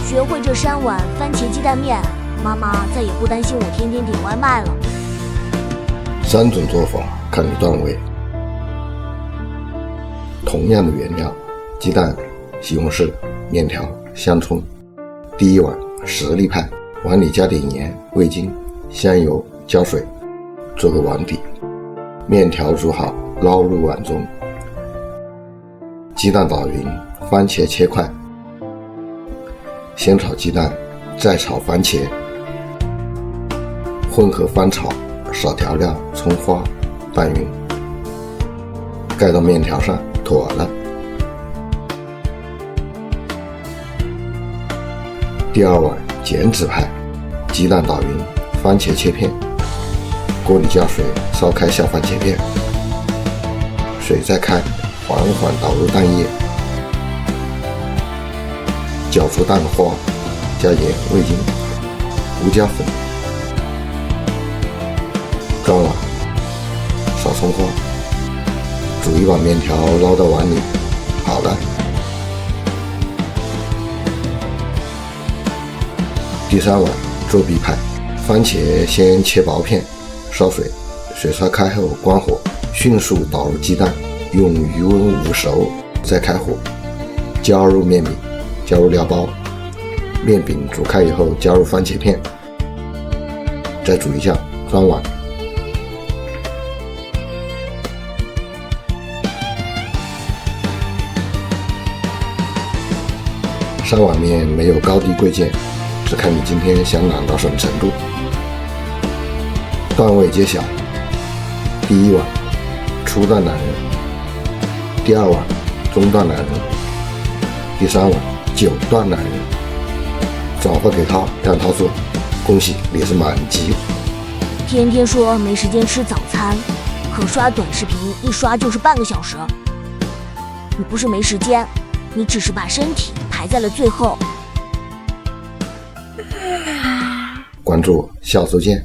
学会这3碗番茄鸡蛋面，妈妈再也不担心我天天点外卖了。3种做法看你段位。同样的原料，鸡蛋、西红柿、面条、香葱。第一碗实力派，碗里加点盐、味精、香油、浇水，做个碗底。面条煮好，捞入碗中。鸡蛋捣匀，番茄切块。先炒鸡蛋，再炒番茄，混合翻炒，少调料，葱花拌匀，盖到面条上，妥了。第2碗减脂派，鸡蛋捣匀，番茄切片，锅里加水，烧开下番茄片，水再开，缓缓倒入蛋液，搅出蛋花，加盐、味精、胡椒粉，装碗，少葱花，煮1碗面条捞到碗里，好了。第3碗作弊派，番茄先切薄片，烧水，水烧开后关火，迅速倒入鸡蛋，用余温捂熟，再开火，加入面饼，加入料包，面饼煮开以后加入番茄片，再煮一下，装碗。3碗面没有高低贵贱，只看你今天想懒到什么程度。段位揭晓：第1碗初段男人，第2碗中段男人，第3碗9段男人。转发给他，让他做，恭喜你是满级。天天说没时间吃早餐，可刷短视频一刷就是半个小时。你不是没时间，你只是把身体排在了最后。关注我，下周见。